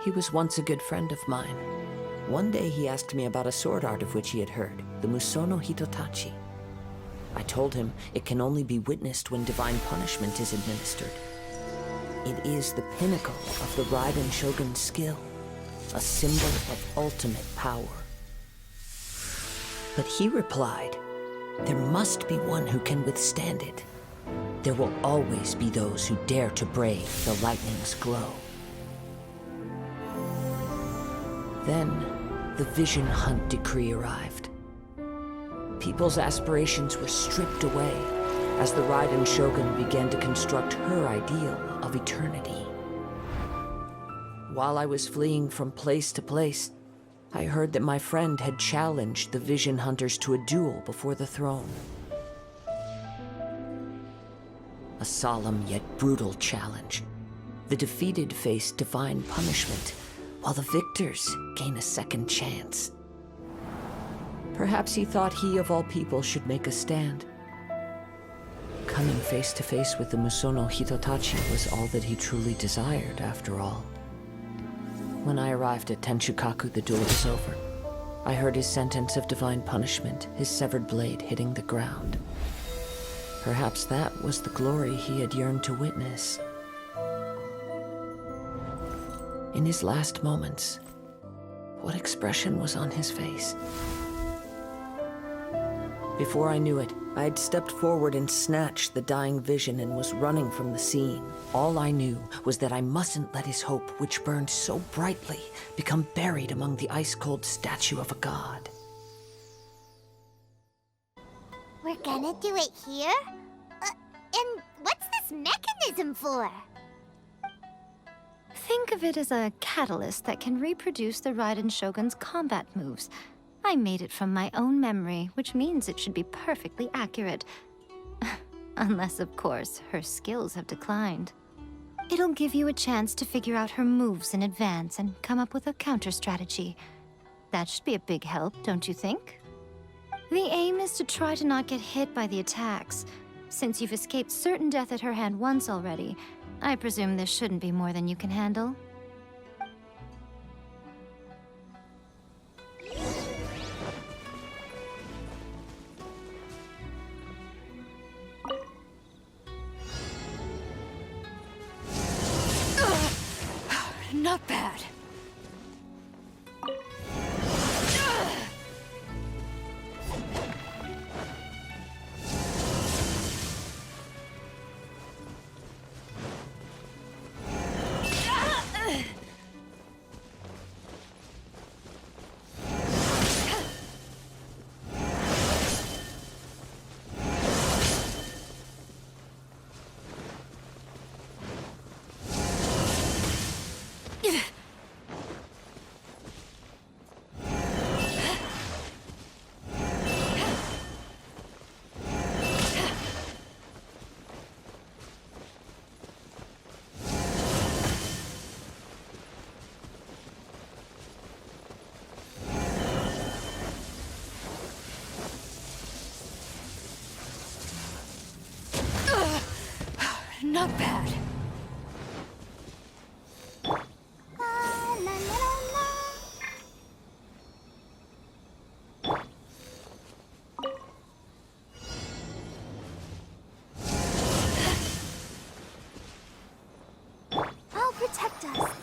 He was once a good friend of mine. One day he asked me about a sword art of which he had heard, the Musono Hitotachi. I told him it can only be witnessed when divine punishment is administered. It is the pinnacle of the Raiden Shogun's skill, a symbol of ultimate power. But he replied, there must be one who can withstand it. There will always be those who dare to brave the lightning's glow. Then, the Vision Hunt decree arrived. People's aspirations were stripped away as the Raiden Shogun began to construct her ideal of eternity. While I was fleeing from place to place, I heard that my friend had challenged the Vision Hunters to a duel before the throne. A solemn yet brutal challenge. The defeated face divine punishment, while the victors gain a second chance. Perhaps he thought he of all people should make a stand. Coming face to face with the Musono Hitotachi was all that he truly desired, after all. When I arrived at Tenshukaku, the duel was over. I heard his sentence of divine punishment, his severed blade hitting the ground. Perhaps that was the glory he had yearned to witness. In his last moments, what expression was on his face? Before I knew it, I had stepped forward and snatched the dying vision and was running from the scene. All I knew was that I mustn't let his hope, which burned so brightly, become buried among the ice-cold statue of a god. We're gonna do it here? And what's this mechanism for? Think of it as a catalyst that can reproduce the Raiden Shogun's combat moves. I made it from my own memory, which means it should be perfectly accurate. Unless, of course, her skills have declined. It'll give you a chance to figure out her moves in advance and come up with a counter-strategy. That should be a big help, don't you think? The aim is to try to not get hit by the attacks. Since you've escaped certain death at her hand once already, I presume this shouldn't be more than you can handle. Not bad. Not bad. La, la, la, I'll protect us.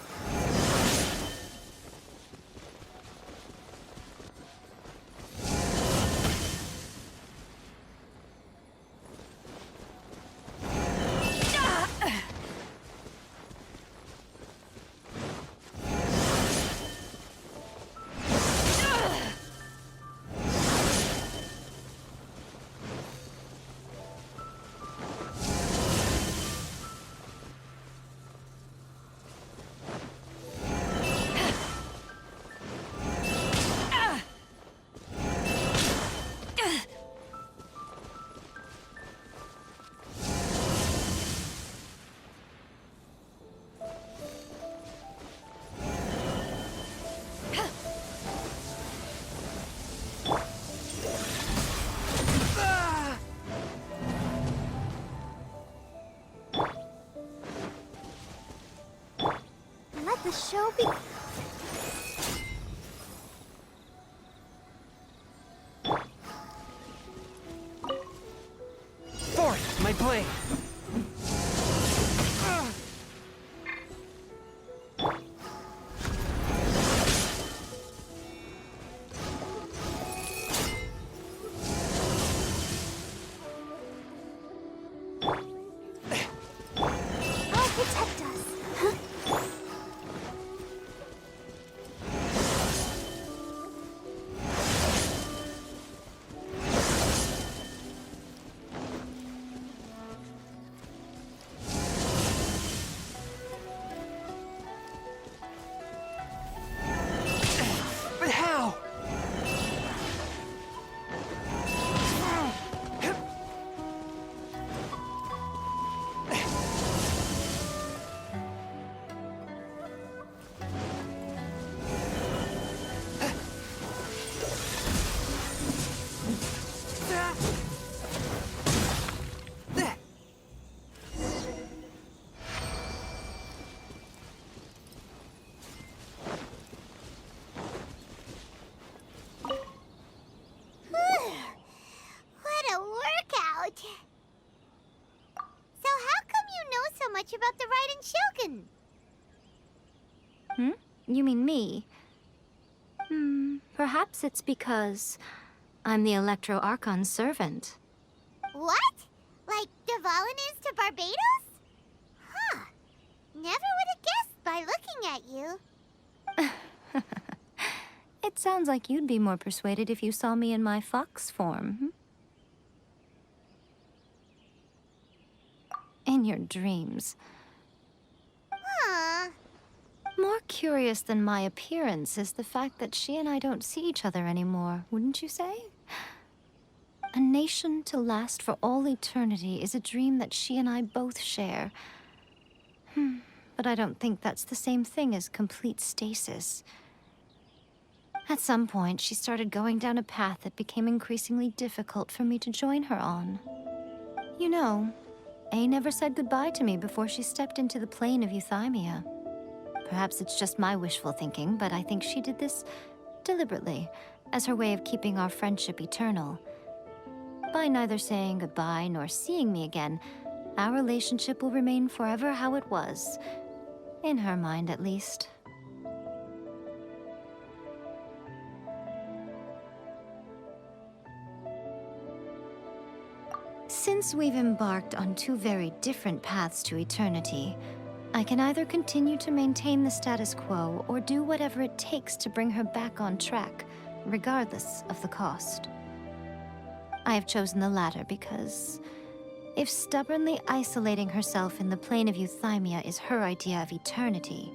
the show be... Forth, my blade! I'll protect us. But how? What a workout! So how come you know so much about the Raiden Shogun? You mean me? Perhaps it's because I'm the Electro Archon's servant. What? Like Devalin is to Barbados? Huh. Never would have guessed by looking at you. It sounds like you'd be more persuaded if you saw me in my fox form. In your dreams. Huh. More curious than my appearance is the fact that she and I don't see each other anymore, wouldn't you say? A nation to last for all eternity is a dream that she and I both share. But I don't think that's the same thing as complete stasis. At some point, she started going down a path that became increasingly difficult for me to join her on. You know, A never said goodbye to me before she stepped into the plane of euthymia. Perhaps it's just my wishful thinking, but I think she did this deliberately, as her way of keeping our friendship eternal. By neither saying goodbye nor seeing me again, our relationship will remain forever how it was. In her mind, at least. Since we've embarked on two very different paths to eternity, I can either continue to maintain the status quo or do whatever it takes to bring her back on track, regardless of the cost. I have chosen the latter because if stubbornly isolating herself in the plane of euthymia is her idea of eternity,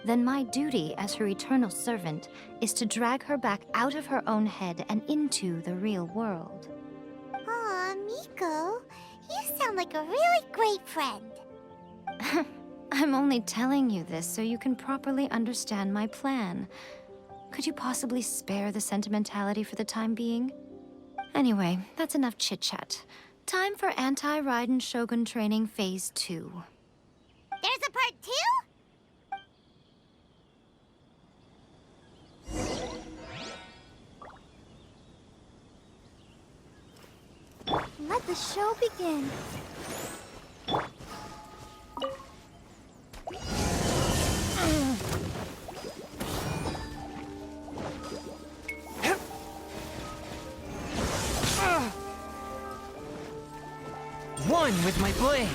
then my duty as her eternal servant is to drag her back out of her own head and into the real world. Aw, Miko, you sound like a really great friend. I'm only telling you this so you can properly understand my plan. Could you possibly spare the sentimentality for the time being? Anyway, that's enough chit-chat. Time for Anti-Raiden Shogun Training Phase 2. There's a part 2? Let the show begin. One with my blade!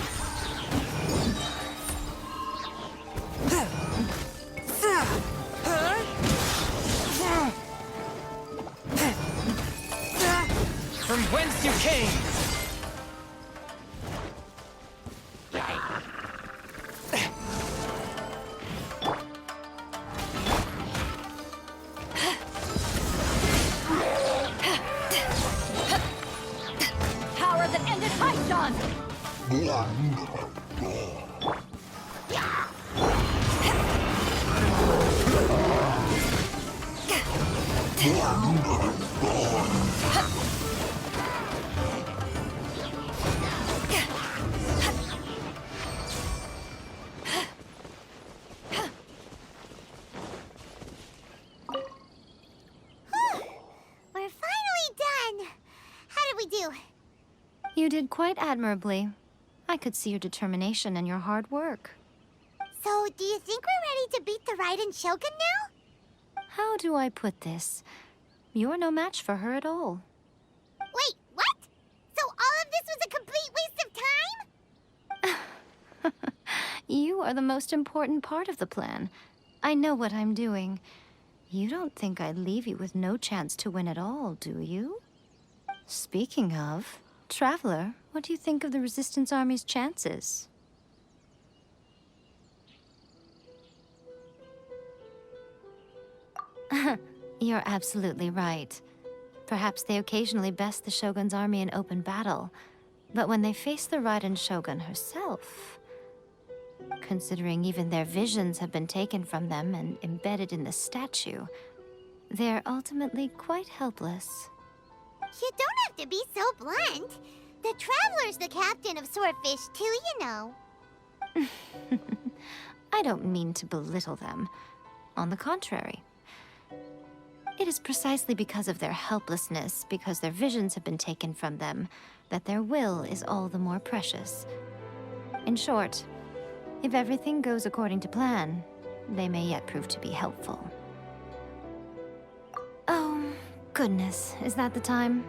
From whence you came! Power that ended Haishan! You did quite admirably. I could see your determination and your hard work. So, do you think we're ready to beat the Raiden Shogun now? How do I put this? You're no match for her at all. Wait, what? So all of this was a complete waste of time? You are the most important part of the plan. I know what I'm doing. You don't think I'd leave you with no chance to win at all, do you? Speaking of, Traveler, what do you think of the Resistance Army's chances? You're absolutely right. Perhaps they occasionally best the Shogun's army in open battle, but when they face the Raiden Shogun herself, considering even their visions have been taken from them and embedded in the statue, they're ultimately quite helpless. You don't have to be so blunt. The Traveler's the captain of Swordfish too, you know. I don't mean to belittle them. On the contrary. It is precisely because of their helplessness, because their visions have been taken from them, that their will is all the more precious. In short, if everything goes according to plan, they may yet prove to be helpful. Oh, goodness, is that the time?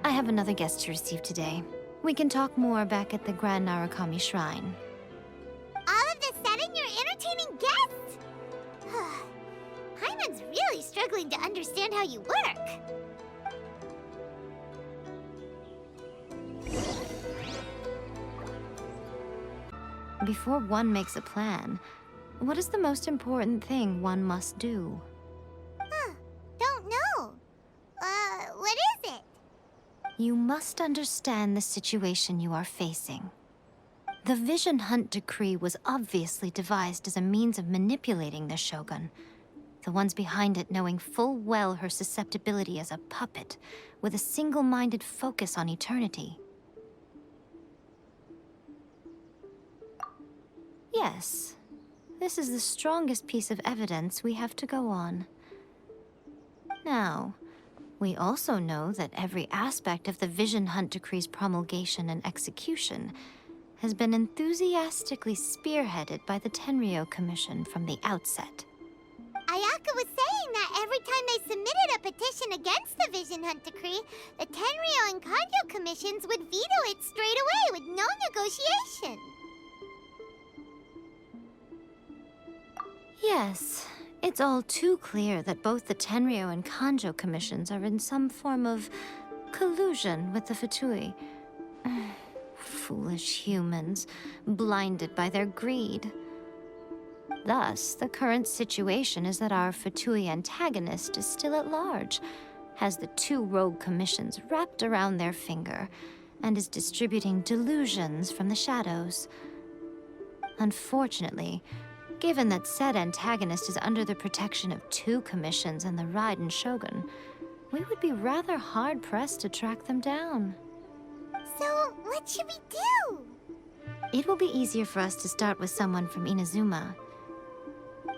I have another guest to receive today. We can talk more back at the Grand Narukami Shrine. All of this said and you're entertaining guests? Paimon's really struggling to understand how you work. Before one makes a plan, what is the most important thing one must do? Don't know. What is it? You must understand the situation you are facing. The Vision Hunt Decree was obviously devised as a means of manipulating the Shogun, the ones behind it knowing full well her susceptibility as a puppet, with a single-minded focus on eternity. Yes, this is the strongest piece of evidence we have to go on. Now, we also know that every aspect of the Vision Hunt Decree's promulgation and execution has been enthusiastically spearheaded by the Tenryou Commission from the outset. Ayaka was saying that every time they submitted a petition against the Vision Hunt Decree, the Tenryou and Kanjo commissions would veto it straight away with no negotiation. Yes, it's all too clear that both the Tenryou and Kanjo commissions are in some form of collusion with the Fatui. Foolish humans, blinded by their greed. Thus, the current situation is that our Fatui antagonist is still at large, has the two rogue commissions wrapped around their finger, and is distributing delusions from the shadows. Unfortunately, given that said antagonist is under the protection of two commissions and the Raiden Shogun, we would be rather hard-pressed to track them down. So, what should we do? It will be easier for us to start with someone from Inazuma.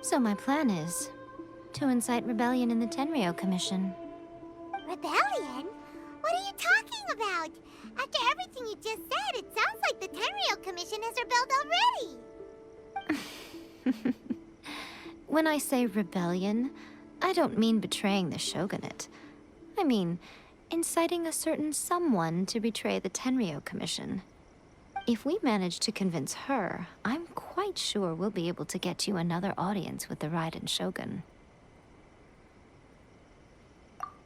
So my plan is to incite rebellion in the Tenryou Commission. Rebellion? What are you talking about? After everything you just said, it sounds like the Tenryou Commission has rebelled already. When I say rebellion, I don't mean betraying the shogunate. I mean inciting a certain someone to betray the Tenryou Commission. If we manage to convince her, I'm quite sure we'll be able to get you another audience with the Raiden Shogun.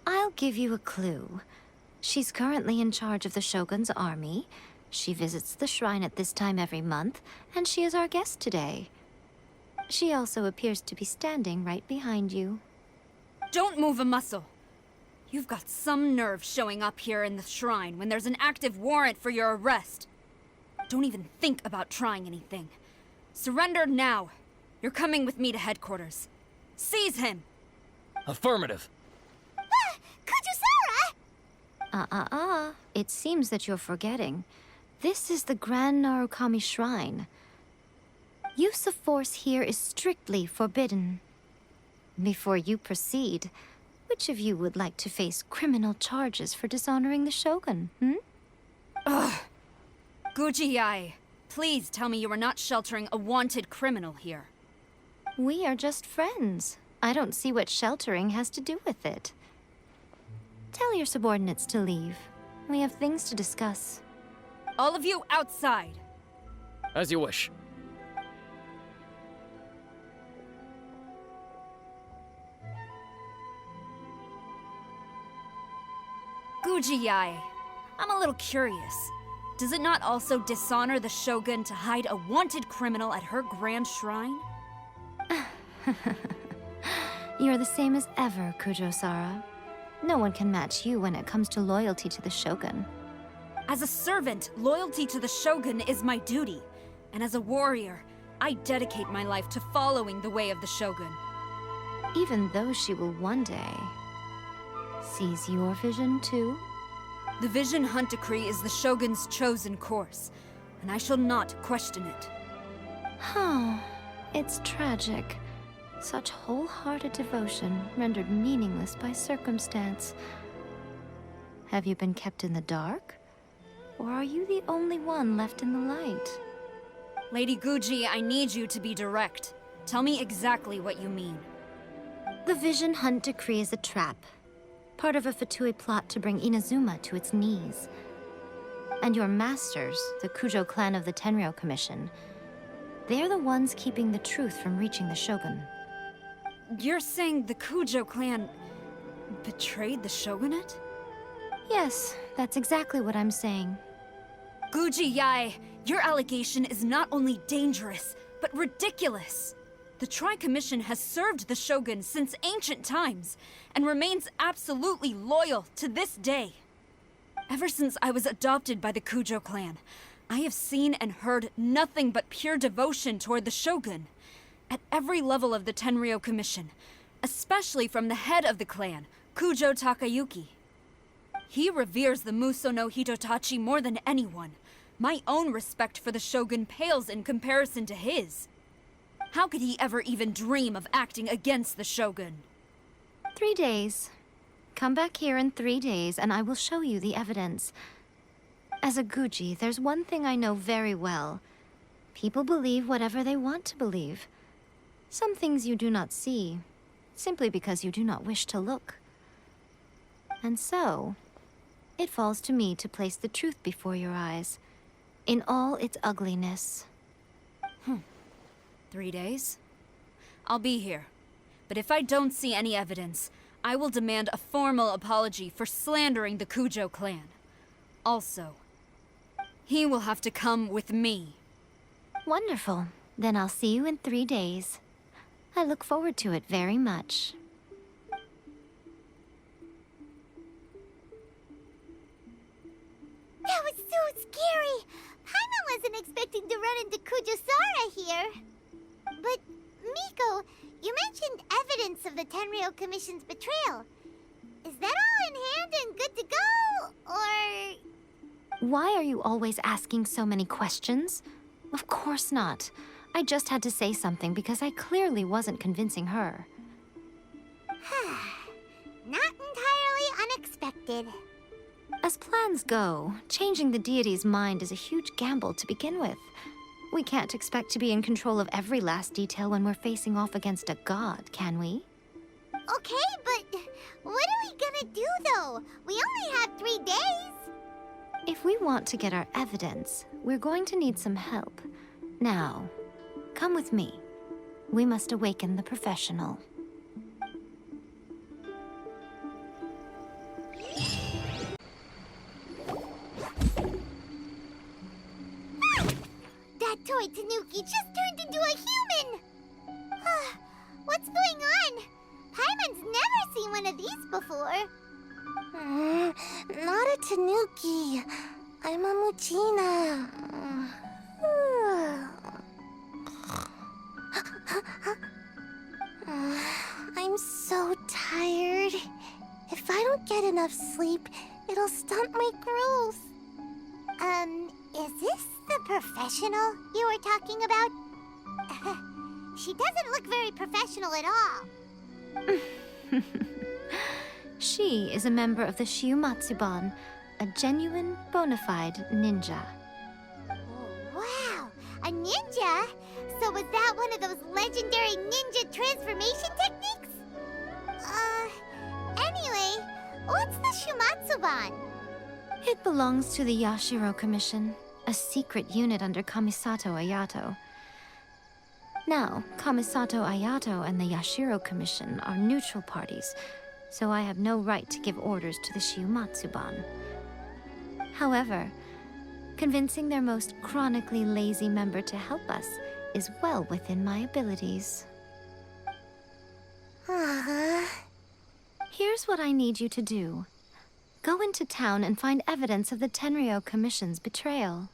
I'll give you a clue. She's currently in charge of the Shogun's army. She visits the shrine at this time every month, and she is our guest today. She also appears to be standing right behind you. Don't move a muscle. You've got some nerve showing up here in the shrine when there's an active warrant for your arrest. Don't even think about trying anything. Surrender now. You're coming with me to headquarters. Seize him! Affirmative. Kujusara! It seems that you're forgetting. This is the Grand Narukami Shrine. Use of force here is strictly forbidden. Before you proceed, which of you would like to face criminal charges for dishonoring the Shogun, Guji-ai, please tell me you are not sheltering a wanted criminal here. We are just friends. I don't see what sheltering has to do with it. Tell your subordinates to leave. We have things to discuss. All of you outside! As you wish. Guji-ai, I'm a little curious. Does it not also dishonor the Shogun to hide a wanted criminal at her grand shrine? You're the same as ever, Kujo-Sara. No one can match you when it comes to loyalty to the Shogun. As a servant, loyalty to the Shogun is my duty. And as a warrior, I dedicate my life to following the way of the Shogun. Even though she will one day seize your vision too? The Vision Hunt Decree is the Shogun's chosen course, and I shall not question it. Huh. It's tragic. Such wholehearted devotion rendered meaningless by circumstance. Have you been kept in the dark? Or are you the only one left in the light? Lady Guji, I need you to be direct. Tell me exactly what you mean. The Vision Hunt Decree is a trap. Part of a Fatui plot to bring Inazuma to its knees. And your masters, the Kujo clan of the Tenryou Commission, they're the ones keeping the truth from reaching the Shogun. You're saying the Kujo clan betrayed the Shogunate? Yes, that's exactly what I'm saying. Guji-ai, your allegation is not only dangerous, but ridiculous. The Tri-Commission has served the Shogun since ancient times, and remains absolutely loyal to this day. Ever since I was adopted by the Kujo clan, I have seen and heard nothing but pure devotion toward the Shogun. At every level of the Tenryou Commission, especially from the head of the clan, Kujo Takayuki. He reveres the Muso no Hitotachi more than anyone. My own respect for the Shogun pales in comparison to his. How could he ever even dream of acting against the Shogun? 3 days. Come back here in 3 days and I will show you the evidence. As a Guji, there's one thing I know very well. People believe whatever they want to believe. Some things you do not see, simply because you do not wish to look. And so, it falls to me to place the truth before your eyes, in all its ugliness. 3 days? I'll be here. But if I don't see any evidence, I will demand a formal apology for slandering the Kujo clan. Also, he will have to come with me. Wonderful. Then I'll see you in 3 days. I look forward to it very much. That was so scary! Paimon wasn't expecting to run into Kujo-Sara here. But, Miko, you mentioned evidence of the Tenryou Commission's betrayal. Is that all in hand and good to go, or...? Why are you always asking so many questions? Of course not. I just had to say something because I clearly wasn't convincing her. Not entirely unexpected. As plans go, changing the deity's mind is a huge gamble to begin with. We can't expect to be in control of every last detail when we're facing off against a god, can we? Okay, but what are we gonna do, though? We only have 3 days. If we want to get our evidence, we're going to need some help. Now, come with me. We must awaken the professional. That toy Tanuki just turned into a human! What's going on? Paimon's never seen one of these before. Not a Tanuki. I'm a Muchina. I'm so tired. If I don't get enough sleep, it'll stunt my growth. Is this the professional you were talking about? She doesn't look very professional at all. She is a member of the Shiumatsuban, a genuine, bona fide ninja. Wow, a ninja? So was that one of those legendary ninja transformation techniques? Anyway, what's the Shumatsuban? It belongs to the Yashiro Commission, a secret unit under Kamisato Ayato. Now, Kamisato Ayato and the Yashiro Commission are neutral parties, so I have no right to give orders to the Shumatsuban. However, convincing their most chronically lazy member to help us is well within my abilities. Here's what I need you to do. Go into town and find evidence of the Tenryou Commission's betrayal.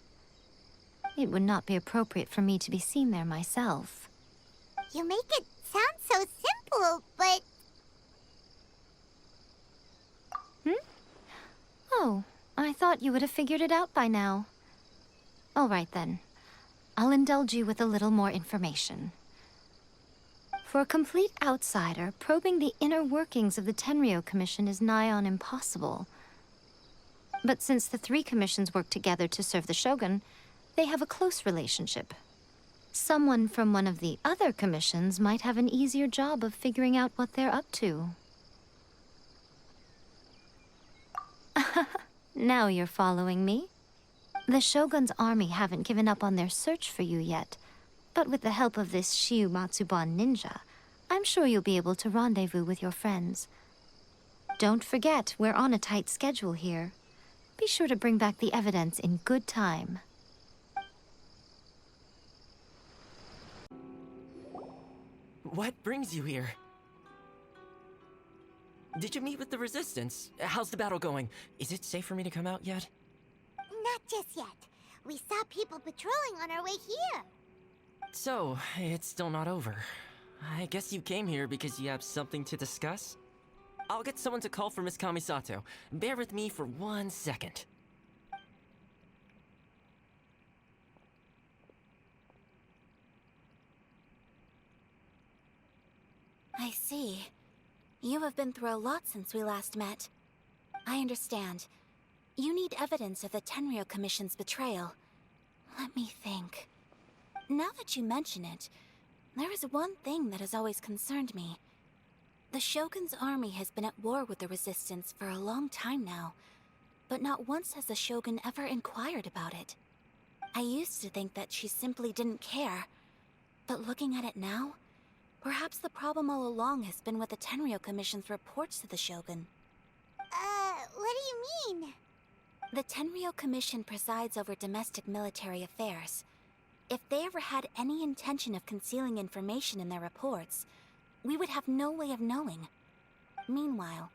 It would not be appropriate for me to be seen there myself. You make it sound so simple, but... Oh, I thought you would have figured it out by now. All right then. I'll indulge you with a little more information. For a complete outsider, probing the inner workings of the Tenryou Commission is nigh on impossible. But since the three commissions work together to serve the Shogun, they have a close relationship. Someone from one of the other commissions might have an easier job of figuring out what they're up to. Now you're following me. The Shogun's army haven't given up on their search for you yet, but with the help of this Shiumatsuban ninja, I'm sure you'll be able to rendezvous with your friends. Don't forget, we're on a tight schedule here. Be sure to bring back the evidence in good time. What brings you here? Did you meet with the Resistance? How's the battle going? Is it safe for me to come out yet? Not just yet. We saw people patrolling on our way here. So, it's still not over. I guess you came here because you have something to discuss? I'll get someone to call for Miss Kamisato. Bear with me for 1 second. I see. You have been through a lot since we last met. I understand. You need evidence of the Tenryou Commission's betrayal. Let me think. Now that you mention it, there is one thing that has always concerned me. The Shogun's army has been at war with the Resistance for a long time now, but not once has the Shogun ever inquired about it. I used to think that she simply didn't care, but looking at it now, perhaps the problem all along has been with the Tenryou Commission's reports to the Shogun. What do you mean? The Tenryou Commission presides over domestic military affairs. If they ever had any intention of concealing information in their reports, we would have no way of knowing. Meanwhile,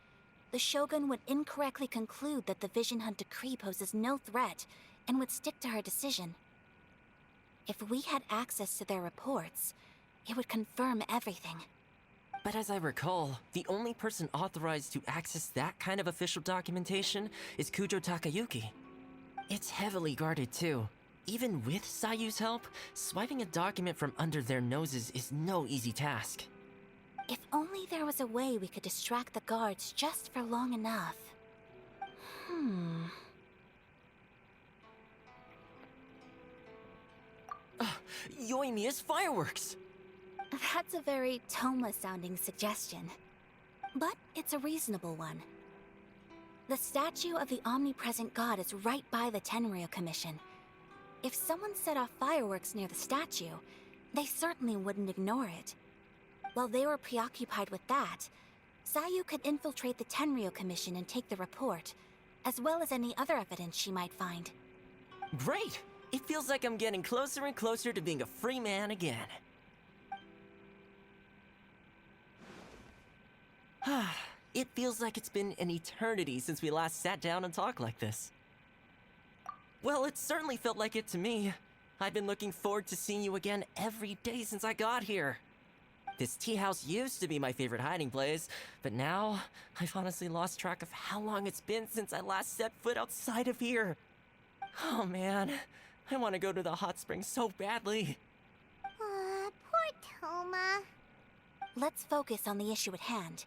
the Shogun would incorrectly conclude that the Vision Hunt decree poses no threat and would stick to her decision. If we had access to their reports, it would confirm everything. But as I recall, the only person authorized to access that kind of official documentation is Kujo Takayuki. It's heavily guarded too. Even with Sayu's help, swiping a document from under their noses is no easy task. If only there was a way we could distract the guards just for long enough. Yoimiya's fireworks! That's a very Toma-sounding suggestion. But it's a reasonable one. The statue of the omnipresent god is right by the Tenryou Commission. If someone set off fireworks near the statue, they certainly wouldn't ignore it. While they were preoccupied with that, Sayu could infiltrate the Tenryou Commission and take the report, as well as any other evidence she might find. Great! It feels like I'm getting closer and closer to being a free man again. It feels like it's been an eternity since we last sat down and talked like this. Well, it certainly felt like it to me. I've been looking forward to seeing you again every day since I got here. This tea house used to be my favorite hiding place, but now I've honestly lost track of how long it's been since I last set foot outside of here. Oh man, I want to go to the hot springs so badly. Poor Toma. Let's focus on the issue at hand.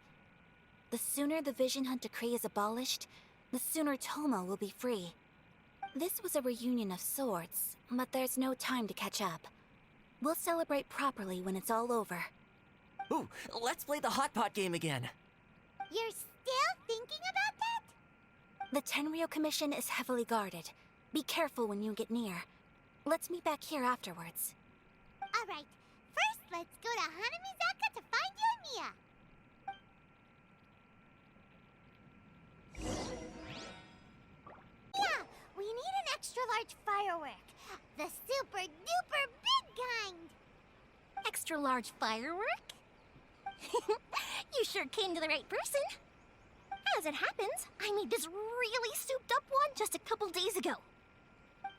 The sooner the Vision Hunt decree is abolished, the sooner Tomo will be free. This was a reunion of sorts, but there's no time to catch up. We'll celebrate properly when it's all over. Ooh, let's play the hot pot game again. You're still thinking about that? The Tenryou Commission is heavily guarded. Be careful when you get near. Let's meet back here afterwards. Alright, first let's go to Hanamizaka to find Yoimiya. Yeah, we need an extra large firework. The super duper big kind. Extra large firework? You sure came to the right person. As it happens, I made this really souped up one just a couple days ago.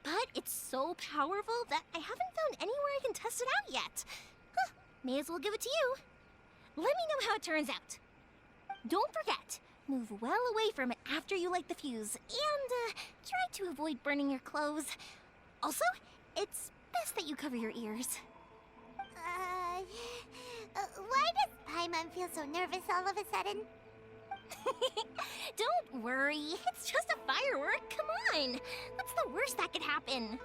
But it's so powerful that I haven't found anywhere I can test it out yet. Huh, may as well give it to you. Let me know how it turns out. Don't forget, move well away from it after you light the fuse, and try to avoid burning your clothes. Also, it's best that you cover your ears. Why does Paimon feel so nervous all of a sudden? Don't worry, it's just a firework, come on! What's the worst that could happen?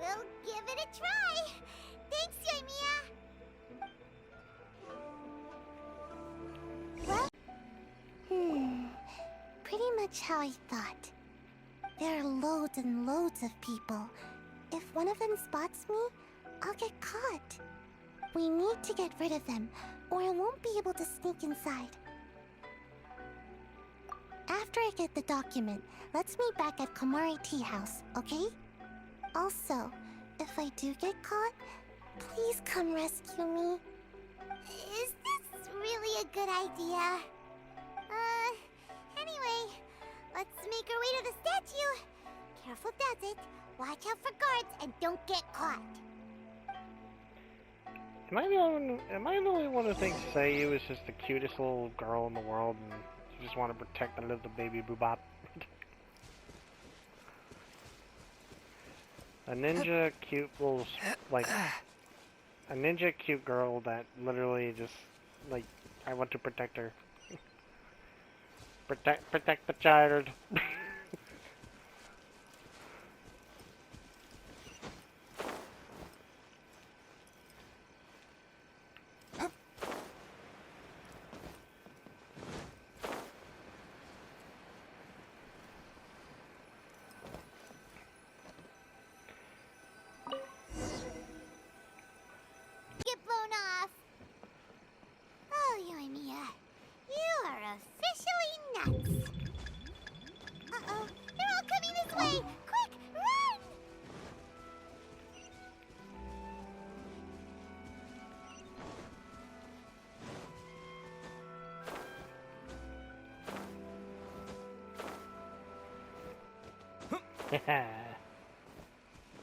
We'll give it a try. Thanks, Yoimiya. Well, pretty much how I thought. There are loads and loads of people. If one of them spots me, I'll get caught. We need to get rid of them, or I won't be able to sneak inside. After I get the document, let's meet back at Komari Tea House, okay? Also, if I do get caught, please come rescue me. Is this really a good idea? Anyway, let's make our way to the statue. Careful does it. Watch out for guards and don't get caught. Am I the only one who thinks Sayu is just the cutest little girl in the world and you just want to protect the little baby boobop? A ninja cute little, like, a ninja cute girl that literally just, like, I want to protect her. Protect the child. Get blown off. Oh, Yoimiya, you are officially nuts. Uh-oh, they're all coming this way. Quick, run!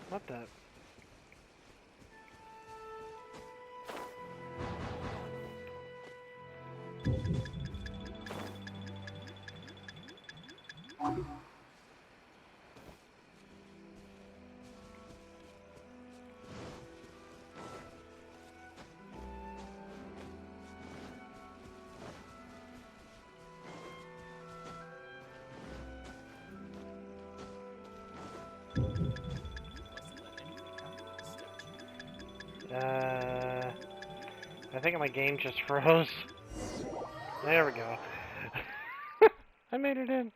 What the? I think my game just froze. There we go. I made it in.